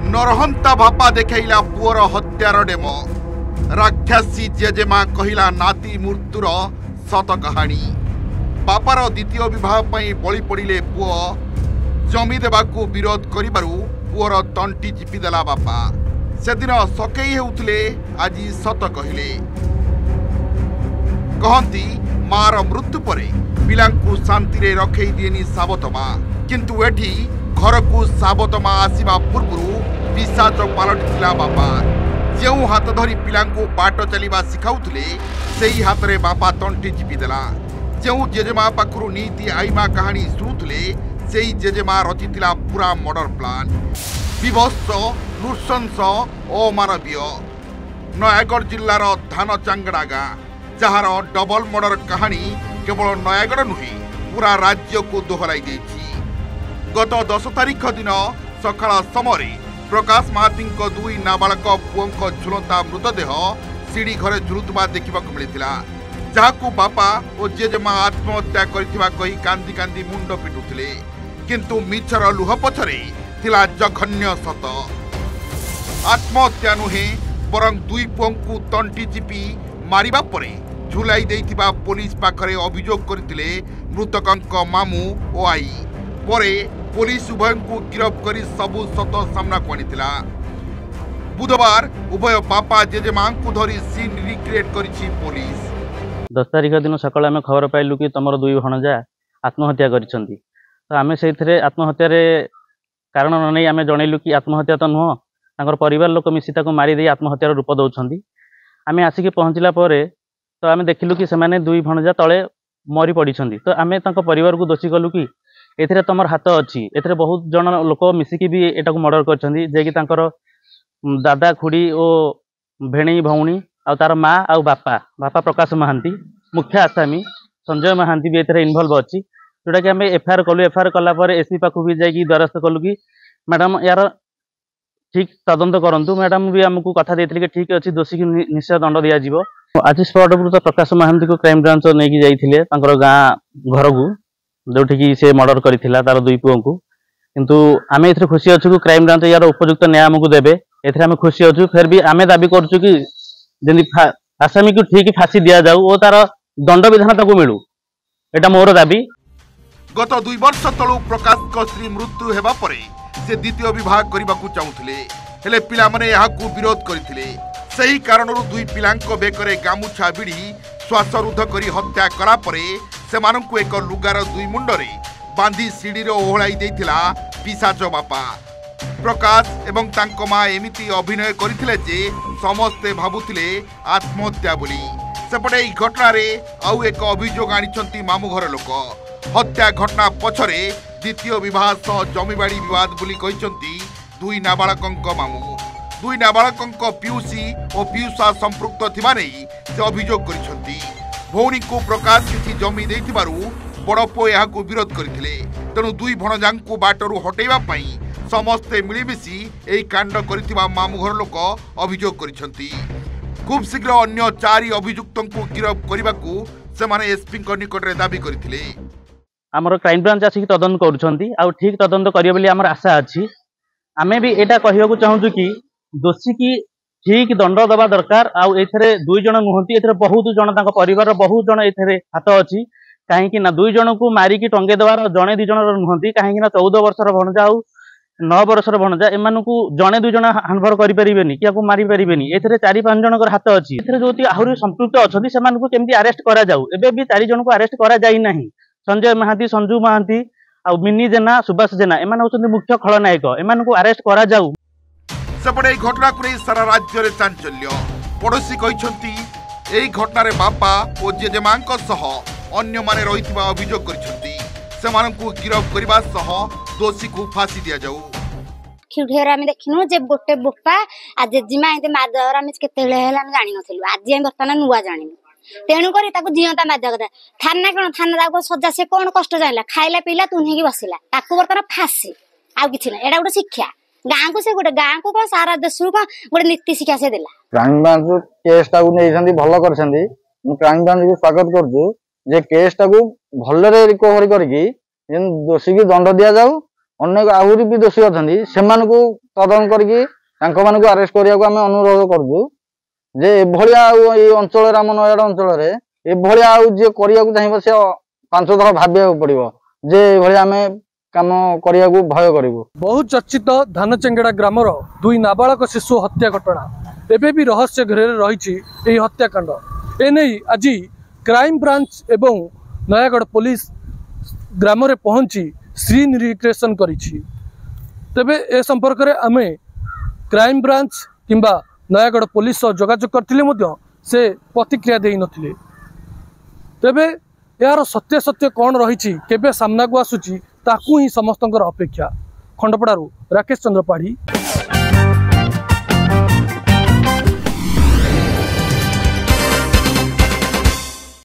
नरहंता बापा देखैला पुअर हत्यार डेम राक्षसी जेजेमा कहिला नाती मृत्युर सत कहानी। बापार द्वितीय विवाह पई बळी पड़िले पुओ जमी देवाकू विरोध करिबारु पुअर तंटी चिपी देला बापा। सेदिन सकेई हेउथिले आज सत कहिले। कहंती मार मृत्यु परे पिलांकू शांति रे रखई दिएनी साबतमा, किंतु एठी घरकू साबतमा आसीबा पूर्वरु पिशाच पालटिथिला बापा। जो हाथ धरी पिलांकू बाट चलिबा सिखाउथिले सेही हाथ रे बापा तंटी चिपी देला। जो जेजेमा पाखरु नीति आईमा कहानी शुणुथिले सेही जेजेमा रचिथिला पूरा मर्डर प्लान। विभत्स नृशंस अमानवीय नयागढ़ जिल्लार धान चांगड़ा गाँ जार डबल मर्डर कहानी केवल नयागढ़ नुहे पूरा राज्य को दोहराई देछि। गत 10 तारिख दिन सकाळ समय प्रकाश महाती दुई नाबालक पुओं झुलता मृतदेह सीढ़ी घरे झुलुवा देखा मिलता, जहां बापा और जेजेमा आत्महत्या करथिबा कही कांदी कांदी मुंड पिटुथिले, किंतु मिछर लुह पछरे थिला जघन्य सत। आत्महत्या नुहे बरं दुई पुओं तंटी चिपी मारिबा परे झुलाई देइथिबा पुलिस पाखरे अभियोग करथिले मृतकंक मामू ओ आई। परे पुलिस उभय को गिरफ्त कर सबु सत सामना को आनिथिला। बुधवार उभय बापा जेजेमा को धरी सीन रिक्रिएट करिछि पुलिस। 10 तारिख दिन सकाळ आमे खबर पाइलु कि तमर दुई भणजा आत्महत्या करिसंती। तो आमे सेइथरे आत्महत्या रे कारण न नै आमे जणैलु कि आत्महत्या तो नुह, तांकर परिवार लोक मिसी ताको मारी दे आत्महत्यार रूप दउछंती। आमे आसिके पहुंचला परे तो आमे देखिलु कि सेमाने दुई भणजा तळे मरी पड़िसंती। तो आमे तांको परिवार को दोषी कलु कि एथिरे तमर हाथ अछि, एथिरे बहुत जन लोक मिसिकी भी एटाको मर्डर करछंती, जे कि तांकर दादा खुड़ी ओ भेणी भौणी आ तार माँ आ बापा प्रकाश महांती मुख्य आसामी संजय महांती भी एथिरे इन्वॉल्व अछि। जोटा कि आमे एफआईआर कलु। एफआईआर कला परे एसपी पाखु भी जाई कि द्वारस्थ कलु कि मैडम यार ठीक तदंत करंतु। मैडम भी हमकु कथा देथिले कि ठीक अछि, दोषी की निश्चय दंड दिया जिवो। आज स्पॉट पर तो प्रकाश महांती को क्राइम ब्रांच नै कि जाइथिले तांकर गाँ घर को, जोठी कि से मर्डर करिथिला तार दुई पुओं को। किंतु आमे एथिरे खुशी अछु क्राइम ब्रांच यार उपयुक्त न्याय हमकु देबे, एथिरे आमे खुशी अछु। फिर भी आमे दाबी करछु कि जेंदी आसामी को ठीक फांसी दिया जाऊ और तार दंड विधान ताको मिलू, एटा मोर दाबी। गत 2 वर्ष तळु प्रकाश को श्री मृत्यु हेबा परे से द्वितीय विवाह करबाकू चाहुथिले, हेले पिला माने याहाकू विरोध करथिले। सही कारणरू दुई पिलांको बेकरे गामुछा बिड़ी श्वासरुद्ध करी हत्या करा परे सेमानंकु एक लुगार दुई मुंडरे बांधी सीढ़ी रे ओहलाई देथिला पिशाच बापा। प्रकाश एवं तांको मां एमिति अभिनय करथिले जे समस्ते भाबुथिले आत्महत्या बोली। सेपटे ई घटना रे आउ एक अभियोग आनिछंती मामू घर लोक। हत्या घटना पछरे द्वितीय विवाह सह जमीबाड़ी विवाद बोली कहिसंती दुई नाबालकंक मामू। दुई नाबालकंक पियूसी और पियूसा संपृक्त थिबा नै से अभियोग करिसंती। भौणी को प्रकाश किछि जमी देथिबारु बड़ पुओ याहाकू विरोध करथिले, तेणु दुई भणजांकू बाटरू हटेबा पई समस्ते मिलिमिशि एही कांड करिथिबा मामू घर लोक अभियोग करिसंती। खूब शीघ्र अन्य 4 अभियुक्तंकू गिरफ्त करिबाकू सेमाने एसपी को निकट रे दाबी करथिले। हमर क्राइम ब्रांच आसी तदंत करूछंती आ ठीक तदंत करियो बोली हमर आशा अछि। आमे भी एटा कहियोकू चाहूछु कि दोषी की ठीक दंड दबा दरकार। आ एथरे दुई जन नुहंती, एथरे बहुत जन तांको परिवार बहुत जन एथरे हाथ अछि। काहे कि ना दुई जन को मारी की टंगे देवार जने दुई जन नुहंती, काहे कि ना 14 वर्षर भणजा आ 9 वर्षर भणजा एमानकू जने दुई जन हानभर करि परिबेनी कि आकू मारी परिबेनी। एथरे 4-5 जनकर हाथ अछि। एथरे जोति आहुरी संपृक्त अछंती सेमानकू केमति अरेस्ट करा जाऊ। एबे भी 4 जन को अरेस्ट करा जाई नाही। संजय महांती, संजू महांती आ मिनी जेना, सुभाष जेना एमान होचंती मुख्य खलनायक। एमानकू अरेस्ट करा जाऊ। सेपटे एही घटना को नहीं सारा राज्य रे चांचल्य। पड़ोशी कहिसंती एही घटना रे बापा और जेजेमांक सह अन्य माने रहिथिबा अभियोग करिसंती। सेमानकू गिरफ्त करबा सह दोषी को फांसी दिया जाऊ। खिढेर आमे देखिनु जे गोटे बोपा आ जेजिमा एते मादर आमे केतेले हेला आमे जानि नथिलु। आज हम बर्तमान नुवा जानिनु, तेणु करी ताको जियंता माद्य कथा। थाना कोन थाना ताको सजा से कोन कष्ट जानिला, खाइला पीला तुनहेकी बसिला, ताको बर्तमान फांसी आ किछि ना। एडा गोटे शिक्षा गाँ को, से गोटे गाँ को कोन सारा देश को गोटे नीति शिक्षा से देला। क्राइम ब्रांच केस टाकू नेइसंती भलो करसंती। मु क्राइम ब्रांच को स्वागत करछु जे केस टाकू भलरे रिकवरी करकी जेन दोषी की दंड दिया जाऊ अनेक आहरी भी दोषी अच्छा से तदन करके अरेस्ट करने को आम अनुरोध करूँ जे ये अंचल आम नयागढ़ अंचल ये करने को चाहिए से 5 थर भाविया पड़ो जे आम काम करने को भय करूँ। बहुत चर्चित धानचेंगेड़ा ग्रामर 2 नाबालक शिशु हत्या घटना एबे भी रहस्य घेर रही हत्याकांड एने आज क्राइम ब्रांच एवं नयागढ़ पुलिस ग्राम रे पहुंची श्री निरीक्षण करिछि। तेबे ए संपर्क रे आमे क्राइम ब्रांच किंबा नयागढ़ पुलिस जोगाजोग करथिले मध्य से प्रतिक्रिया देई नथिले। तेबे यार सत्य सत्य कौन रही केबे सामना को आसुची ताकू ही समस्तंकर अपेक्षा। खंडपड़ारू राकेश चंद्र पाढ़ी।